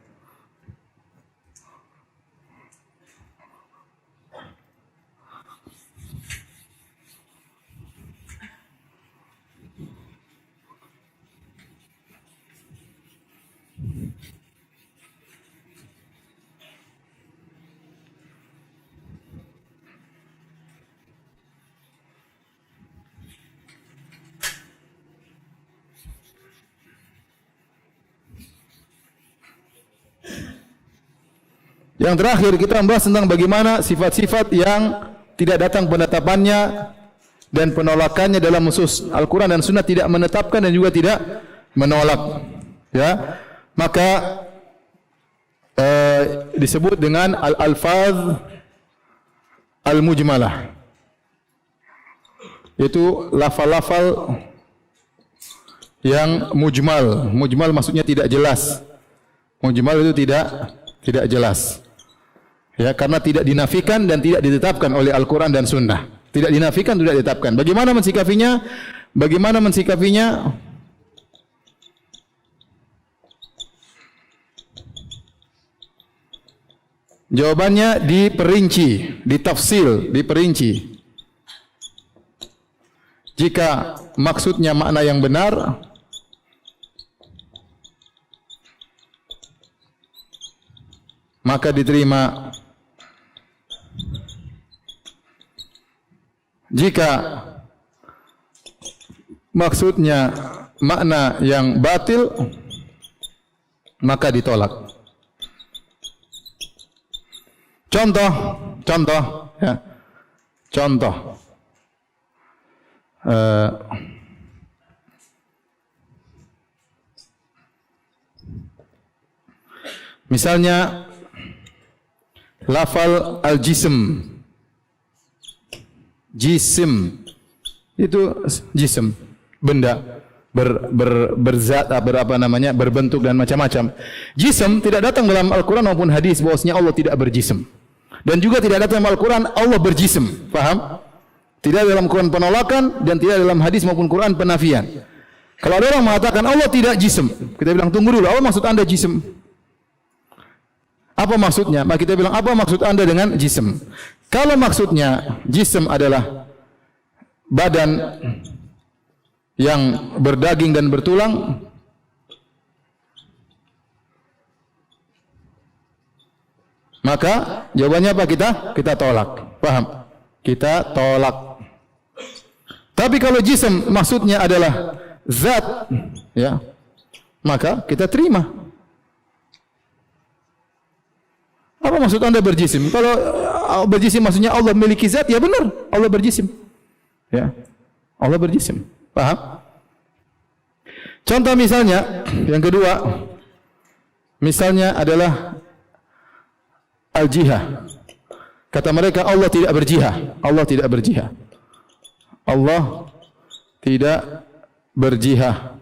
S1: Yang terakhir kita membahas tentang bagaimana sifat-sifat yang tidak datang penetapannya dan penolakannya dalam nusus Al-Quran dan Sunnah, tidak menetapkan dan juga tidak menolak. Ya, maka disebut dengan al-alfaz al-mujmalah. Itu lafal-lafal yang mujmal. Mujmal maksudnya tidak jelas. Mujmal itu tidak jelas. Ya, karena tidak dinafikan dan tidak ditetapkan oleh Al-Quran dan Sunnah. Tidak dinafikan, tidak ditetapkan. Bagaimana mensikapinya? Bagaimana mensikapinya? Jawabannya diperinci, ditafsil, diperinci. Jika maksudnya makna yang benar, maka diterima. Jika maksudnya makna yang batil, maka ditolak. Contoh, ya. Contoh. Misalnya lafal al-jism. Jisim itu jisim, benda berzat, berapa namanya, berbentuk dan macam-macam. Jisim tidak datang dalam Al-Quran maupun hadis bahwasanya Allah tidak berjisim. Dan juga tidak datang dalam Al-Quran Allah berjisim. Paham? Tidak dalam Quran penolakan dan tidak dalam hadis maupun Quran penafian. Kalau ada orang mengatakan Allah tidak jisim, kita bilang tunggu dulu, apa maksud Anda jisim? Apa maksudnya? Maka kita bilang, apa maksud Anda dengan jisim? Kalau maksudnya jisim adalah badan yang berdaging dan bertulang, maka jawabannya apa? Kita tolak. Paham? Kita tolak. Tapi kalau jisim maksudnya adalah zat, ya, maka kita terima. Apa maksud Anda berjisim? Kalau berjisim maksudnya Allah memiliki zat, ya benar, Allah berjisim. Ya. Allah berjisim. Paham? Contoh misalnya yang kedua, misalnya adalah al-jihah. Kata mereka Allah tidak berjihah. Allah tidak berjihah. Allah tidak berjihah.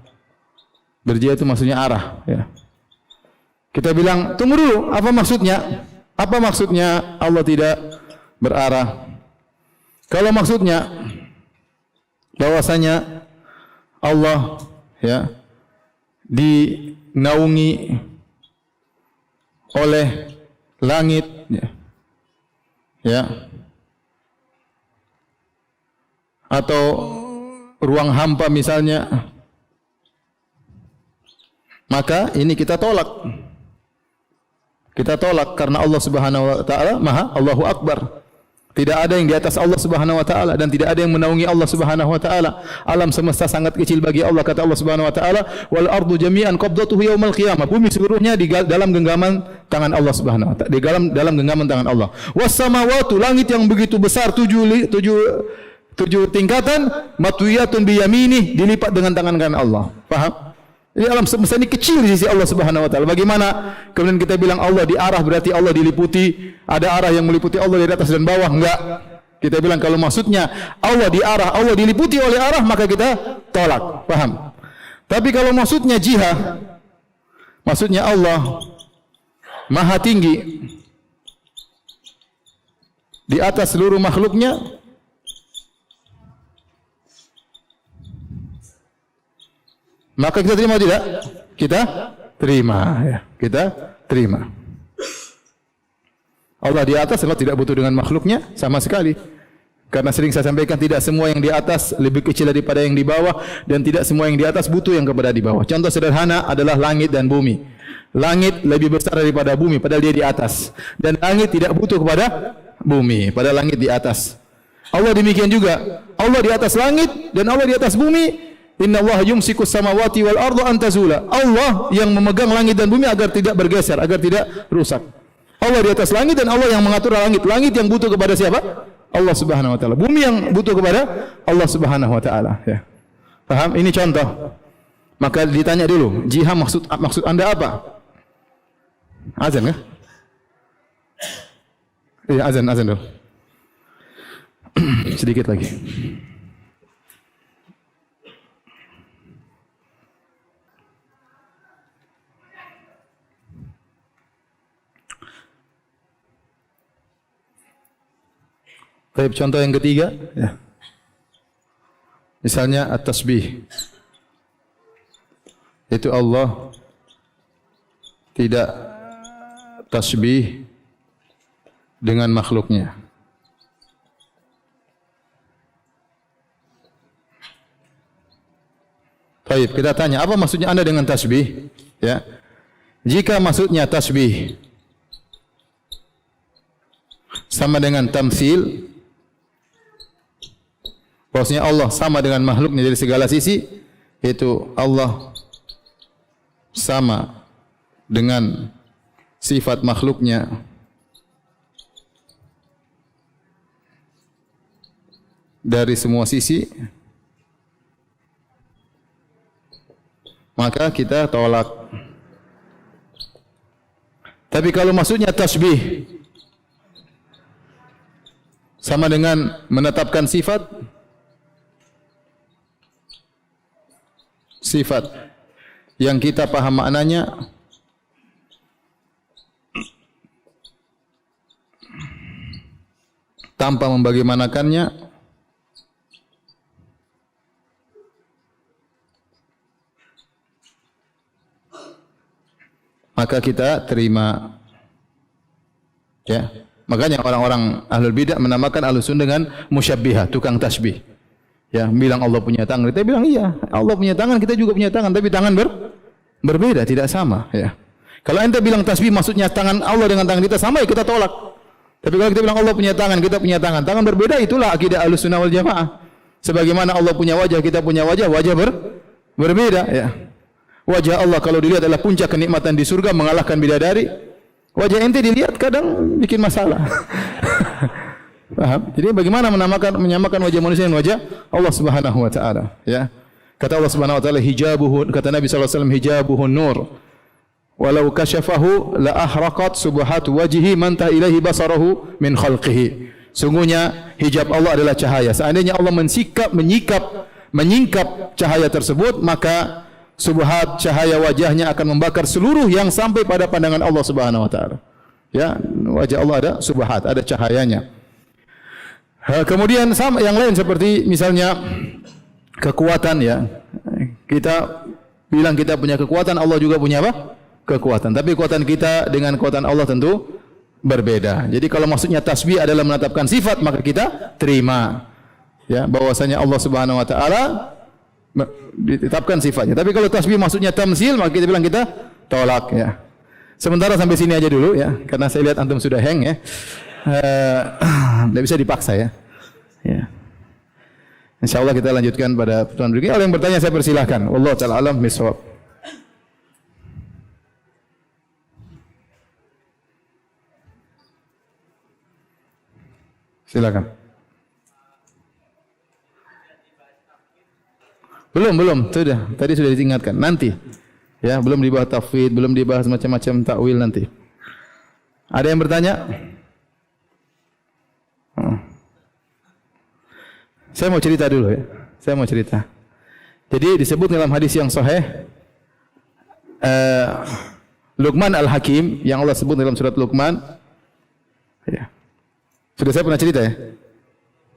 S1: Berjihah itu maksudnya arah, ya. Kita bilang, tunggu dulu, apa maksudnya? Apa maksudnya Allah tidak berarah? Kalau maksudnya bahwasanya Allah, ya, dinaungi oleh langit, ya, atau ruang hampa misalnya, maka ini kita tolak. Kita tolak karena Allah Subhanahu wa taala Maha, Allahu Akbar. Tidak ada yang di atas Allah Subhanahu wa taala dan tidak ada yang menaungi Allah Subhanahu wa taala. Alam semesta sangat kecil bagi Allah, kata Allah Subhanahu wa taala, wal ardu jami'an qabdatuhu yaumal qiyamah. Bumi seluruhnya di dalam genggaman tangan Allah Subhanahu wa taala, di dalam genggaman tangan Allah. Was samawati, langit yang begitu besar, tujuh tingkatan, matwiyatun bi yaminih, dilipat dengan tangan kanan Allah. Paham? Ini alam semesta ini kecil di sisi Allah Subhanahu wa taala. Bagaimana kemudian kita bilang Allah diarah, berarti Allah diliputi, ada arah yang meliputi Allah dari atas dan bawah? Enggak. Kita bilang kalau maksudnya Allah diarah, Allah diliputi oleh arah, maka kita tolak. Paham? Tapi kalau maksudnya jihad, Maksudnya Allah Maha tinggi di atas seluruh makhluknya, maka kita terima tidak? Kita terima, ya. Kita terima. Allah di atas, Allah tidak butuh dengan makhluknya sama sekali. Karena sering saya sampaikan, tidak semua yang di atas lebih kecil daripada yang di bawah, dan tidak semua yang di atas butuh yang kepada di bawah. Contoh sederhana adalah langit dan bumi. Langit lebih besar daripada bumi, padahal dia di atas. Dan langit tidak butuh kepada bumi, padahal langit di atas. Allah demikian juga. Allah di atas langit dan Allah di atas bumi. Inna Allah yumsikus samawati wal arda an tazula. Allah yang memegang langit dan bumi agar tidak bergeser, agar tidak rusak. Allah di atas langit dan Allah yang mengatur langit. Langit yang butuh kepada siapa? Allah Subhanahu wa taala. Bumi yang butuh kepada Allah Subhanahu wa taala, ya. Paham? Ini contoh. Maka ditanya dulu, jihad maksud Anda apa? Azan kah? Iya, azan dulu. Sedikit lagi. Baik, contoh yang ketiga, ya. Misalnya at-tasbih. Itu Allah tidak tasbih dengan makhluknya. Baik, kita tanya, apa maksudnya Anda dengan tasbih? Ya. Jika maksudnya tasbih sama dengan tamtsil, bahwasanya Allah sama dengan makhluknya dari segala sisi, yaitu Allah sama dengan sifat makhluknya dari semua sisi, maka kita tolak. Tapi kalau maksudnya tasbih sama dengan menetapkan sifat yang kita paham maknanya, tanpa membagaimanakannya, maka kita terima. Ya, makanya orang-orang ahlul bidah menamakan ahlus sunnah dengan musyabbihah, tukang tasbih. Ya, bilang Allah punya tangan, kita bilang iya, Allah punya tangan, kita juga punya tangan, tapi tangan berbeda, tidak sama, ya. Kalau ente bilang tasbih maksudnya tangan Allah dengan tangan kita sama, ya kita tolak. Tapi kalau kita bilang Allah punya tangan, kita punya tangan berbeda, itulah akidah Ahlussunnah wal Jamaah. Sebagaimana Allah punya wajah, kita punya wajah berbeda, ya. Wajah Allah kalau dilihat adalah puncak kenikmatan di surga, mengalahkan bidadari. Wajah ente dilihat kadang bikin masalah. Paham? Jadi bagaimana menyamakan wajah manusia dengan wajah Allah Subhanahu wa taala, ya. Kata Allah Subhanahu wa taala, hijabuhu, kata Nabi sallallahu alaihi wasallam, hijabuhun nur. Walau kasyafahu la ahraqat subhatu wajhi man ta ilaihi basarahu min khalqihi. Sungguhnya hijab Allah adalah cahaya. Seandainya Allah menyingkap cahaya tersebut, maka subhat cahaya wajahnya akan membakar seluruh yang sampai pada pandangan Allah Subhanahu wa taala. Ya, wajah Allah ada subhat, ada cahayanya. Kemudian sama yang lain seperti misalnya kekuatan, ya. Kita bilang kita punya kekuatan, Allah juga punya apa? Kekuatan. Tapi kekuatan kita dengan kekuatan Allah tentu berbeda. Jadi kalau maksudnya tasbih adalah menetapkan sifat, maka kita terima. Ya, bahwasanya Allah Subhanahu wa taala ditetapkan sifatnya. Tapi kalau tasbih maksudnya tamtsil, maka kita bilang kita tolak, ya. Sementara sampai sini aja dulu, ya, karena saya lihat antum sudah hang, ya. Tidak bisa dipaksa, ya. Ya. InsyaAllah kita lanjutkan pada pertemuan berikutnya. Kalau yang bertanya saya persilahkan. Wallahu ta'ala alam bisawab. Silakan. Belum. Sudah. Tadi sudah diingatkan. Nanti. Ya, belum dibahas tafwid, belum dibahas macam-macam takwil nanti. Ada yang bertanya? Saya mau cerita dulu, ya. Saya mau cerita. Jadi disebut dalam hadis yang sahih, Luqman Al-Hakim yang Allah sebut dalam surat Luqman. Ya. Sudah saya pernah cerita ya?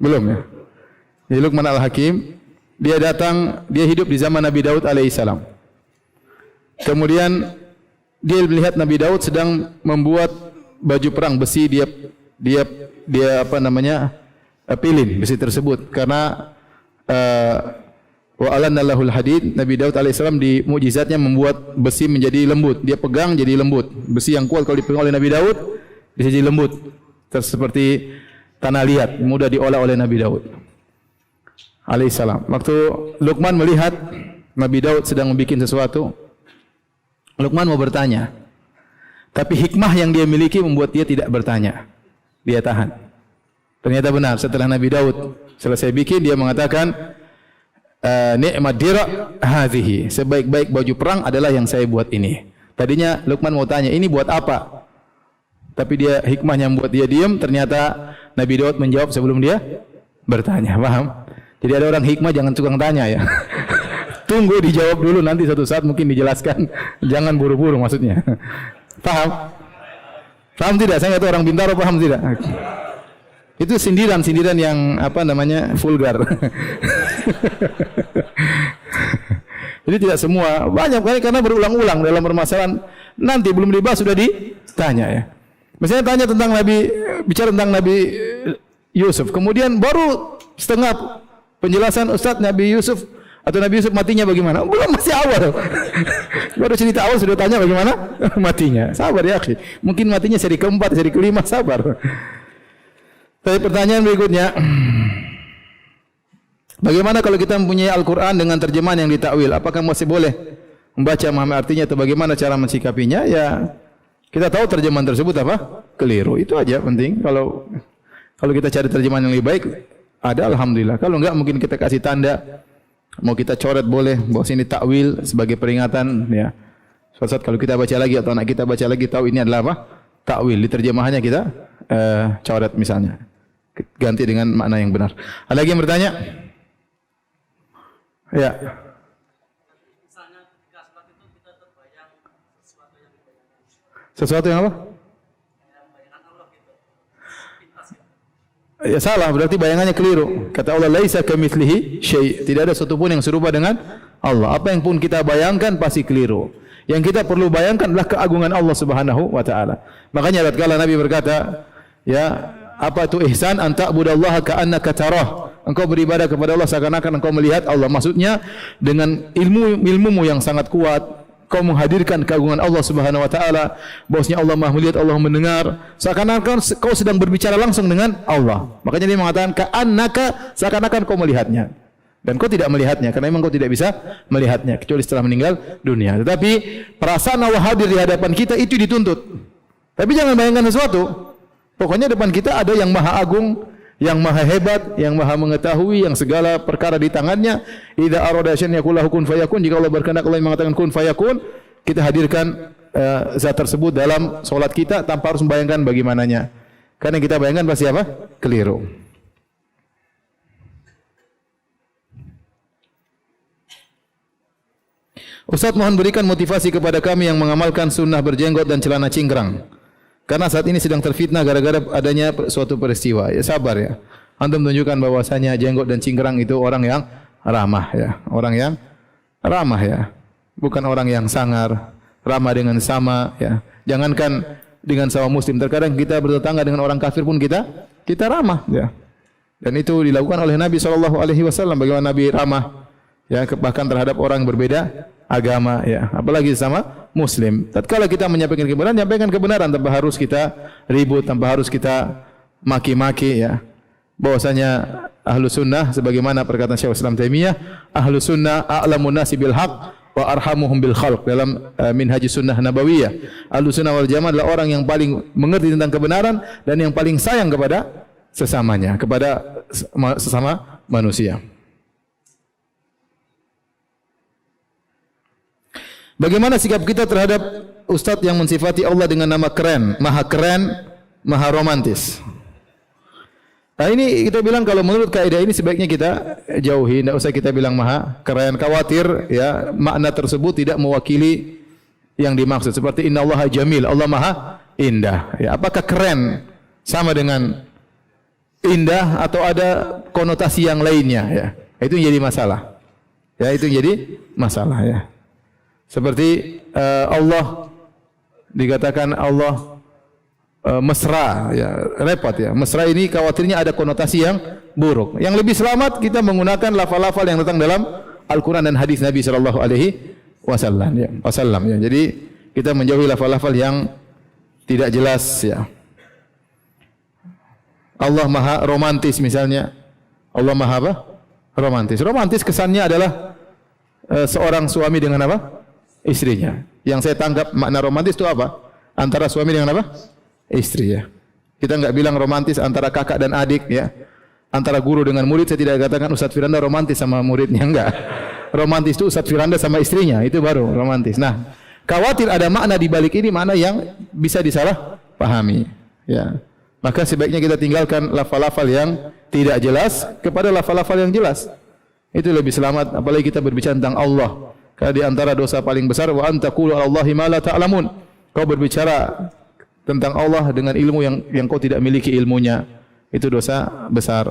S1: Belum ya? Jadi Luqman Al-Hakim, dia hidup di zaman Nabi Daud alaihissalam. Kemudian dia melihat Nabi Daud sedang membuat baju perang besi, dia pilin besi tersebut karena wa alanna lahul hadid. Nabi Daud alaihissalam di mukjizatnya membuat besi menjadi lembut. Dia pegang jadi lembut. Besi yang kuat kalau dipegang oleh Nabi Daud bisa jadi lembut. Seperti tanah liat, mudah diolah oleh Nabi Daud alaihissalam. Waktu Luqman melihat Nabi Daud sedang membuat sesuatu, Luqman mau bertanya, tapi hikmah yang dia miliki membuat dia tidak bertanya. Dia tahan. Ternyata benar, setelah Nabi Daud selesai bikin, dia mengatakan, ni'mat dira' hadhihi. Sebaik-baik baju perang adalah yang saya buat ini. Tadinya Luqman mau tanya, ini buat apa? Tapi dia hikmahnya membuat dia diam. Ternyata Nabi Daud menjawab sebelum dia bertanya. Paham? Jadi ada orang hikmah jangan tukang tanya ya. Tunggu dijawab dulu, nanti satu saat mungkin dijelaskan. Jangan buru-buru maksudnya. Paham? Paham tidak? Saya nggak tahu orang Bintaro paham tidak? Itu sindiran yang vulgar. Jadi tidak semua, banyak kali karena berulang-ulang dalam permasalahan. Nanti belum dibahas sudah ditanya ya. Misalnya tanya tentang bicara tentang Nabi Yusuf, kemudian baru setengah penjelasan Ustaz Nabi Yusuf atau Nabi Yusuf matinya bagaimana? Belum, masih awal. Baru cerita awal sudah tanya bagaimana matinya. Sabar ya akhi. Mungkin matinya seri keempat, seri kelima, sabar. Tapi pertanyaan berikutnya, bagaimana kalau kita mempunyai Al-Quran dengan terjemahan yang ditakwil? Apakah masih boleh membaca memahami artinya atau bagaimana cara mensikapinya? Ya, kita tahu terjemahan tersebut apa? Keliru. Itu aja penting. Kalau kita cari terjemahan yang lebih baik, ada alhamdulillah. Kalau enggak mungkin kita kasih tanda. Mau kita coret boleh, bahwa sini takwil sebagai peringatan ya. Suatu saat kalau kita baca lagi atau anak kita baca lagi tahu ini adalah apa? Takwil. Di terjemahannya kita coret misalnya. Ganti dengan makna yang benar. Ada lagi yang bertanya? Ya. Sesuatu yang apa? Ya salah, berarti bayangannya keliru. Kata Allah, laisa kamitslihi syai'. Tidak ada satu pun yang serupa dengan Allah. Apa yang pun kita bayangkan pasti keliru. Yang kita perlu bayangkan adalah keagungan Allah Subhanahu wa taala. Makanya tatkala Nabi berkata, ya, apa itu ihsan? Anta budallaha ka'annaka tarah. Engkau beribadah kepada Allah seakan-akan engkau melihat Allah. Maksudnya dengan ilmumu yang sangat kuat, kau menghadirkan keagungan Allah Subhanahu wa taala, bahwasanya Allah Maha melihat, Allah mendengar, seakan-akan kau sedang berbicara langsung dengan Allah. Makanya dia mengatakan ka'annaka, seakan-akan kau melihatnya. Dan kau tidak melihatnya karena memang kau tidak bisa melihatnya kecuali setelah meninggal dunia. Tetapi perasaan Allah hadir di hadapan kita itu dituntut. Tapi jangan bayangkan sesuatu. Pokoknya depan kita ada yang Maha Agung, yang Maha Hebat, yang Maha Mengetahui, yang segala perkara di tangannya. Idza arada syai'an yaqul lahu kun fayakun. Jika Allah berkehendak, Allah mengatakan kun fayakun, kita hadirkan zat tersebut dalam solat kita tanpa harus membayangkan bagaimananya. Karena kita bayangkan pasti apa? Keliru. Ustaz, mohon berikan motivasi kepada kami yang mengamalkan sunnah berjenggot dan celana cingkrang. Karena saat ini sedang terfitnah gara-gara adanya suatu peristiwa. Ya sabar ya. Antum menunjukkan bahwasanya jenggot dan cingkrang itu orang yang ramah ya. Orang yang ramah ya. Bukan orang yang sangar, ramah dengan sama ya. Jangankan dengan sama muslim, terkadang kita bertetangga dengan orang kafir pun kita ramah ya. Dan itu dilakukan oleh Nabi SAW. Bagaimana Nabi ramah ya, bahkan terhadap orang yang berbeda agama ya, apalagi sama muslim. Tatkala kita menyampaikan kebenaran tanpa harus kita ribut, tanpa harus kita maki-maki ya. Bahwasanya ahlu sunnah sebagaimana perkataan Syekh Islam Taimiyah, ahlu sunnah a'lamun nasi bil haq wa arhamuhum bil khalq dalam minhajus sunnah nabawiyah. Ahlu sunnah wal jamaah adalah orang yang paling mengerti tentang kebenaran dan yang paling sayang kepada sesamanya, kepada sesama manusia. Bagaimana sikap kita terhadap ustadz yang mensifati Allah dengan nama keren, maha romantis? Nah ini kita bilang kalau menurut kaidah ini sebaiknya kita jauhi, tidak usah kita bilang maha keren, khawatir ya makna tersebut tidak mewakili yang dimaksud. Seperti innallaha jamil, Allah Maha indah. Ya, apakah keren sama dengan indah atau ada konotasi yang lainnya? Ya, itu yang jadi masalah. Ya, itu yang jadi masalah. Ya, seperti Allah dikatakan Allah mesra, ya repot ya. Mesra ini khawatirnya ada konotasi yang buruk. Yang lebih selamat kita menggunakan lafal-lafal yang datang dalam Al-Quran dan hadis Nabi sallallahu alaihi wasallam ya. Jadi kita menjauhi lafal-lafal yang tidak jelas ya. Allah Maha romantis misalnya. Allah Maha apa? Romantis. Romantis kesannya adalah seorang suami dengan apa? Istrinya. Yang saya tangkap makna romantis itu apa? Antara suami dengan apa? Istri ya. Kita enggak bilang romantis antara kakak dan adik ya. Antara guru dengan murid, saya tidak katakan Ustaz Firanda romantis sama muridnya, enggak. Romantis itu Ustaz Firanda sama istrinya, itu baru romantis. Nah, khawatir ada makna di balik ini, makna yang bisa disalah pahami. Ya. Maka sebaiknya kita tinggalkan lafal-lafal yang tidak jelas kepada lafal-lafal yang jelas. Itu lebih selamat, apalagi kita berbicara tentang Allah. Karena di antara dosa paling besar wa antaqulu 'alallahi ma la ta'lamun. Kau berbicara tentang Allah dengan ilmu yang kau tidak miliki ilmunya. Itu dosa besar.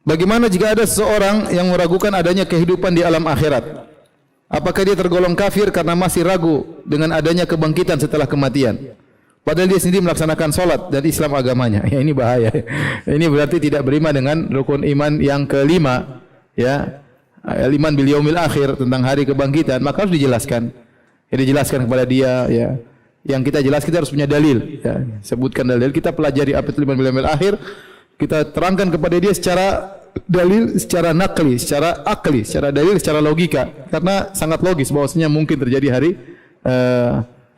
S1: Bagaimana jika ada seseorang yang meragukan adanya kehidupan di alam akhirat? Apakah dia tergolong kafir karena masih ragu dengan adanya kebangkitan setelah kematian? Padahal dia sendiri melaksanakan solat dan Islam agamanya. Ya, ini bahaya. Ini berarti tidak beriman dengan rukun iman yang kelima. Ya, iman bil yaumil akhir, tentang hari kebangkitan. Maka harus dijelaskan. Ya, dijelaskan kepada dia. Ya, yang kita jelas kita harus punya dalil. Ya, sebutkan dalil. Kita pelajari apa itu iman bil yaumil akhir. Kita terangkan kepada dia secara dalil, secara nakli, secara akli, secara dalil, secara logika. Karena sangat logis bahwasanya mungkin terjadi hari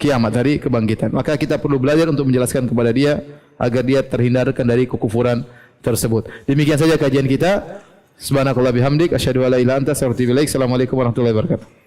S1: kiamat, hari kebangkitan. Maka kita perlu belajar untuk menjelaskan kepada dia agar dia terhindarkan dari kekufuran tersebut. Demikian saja kajian kita. Subhanakallah bihamdik asyhadu an la ilaha illa anta astaghfiruka wa atubu ilaik. Assalamualaikum warahmatullahi wabarakatuh.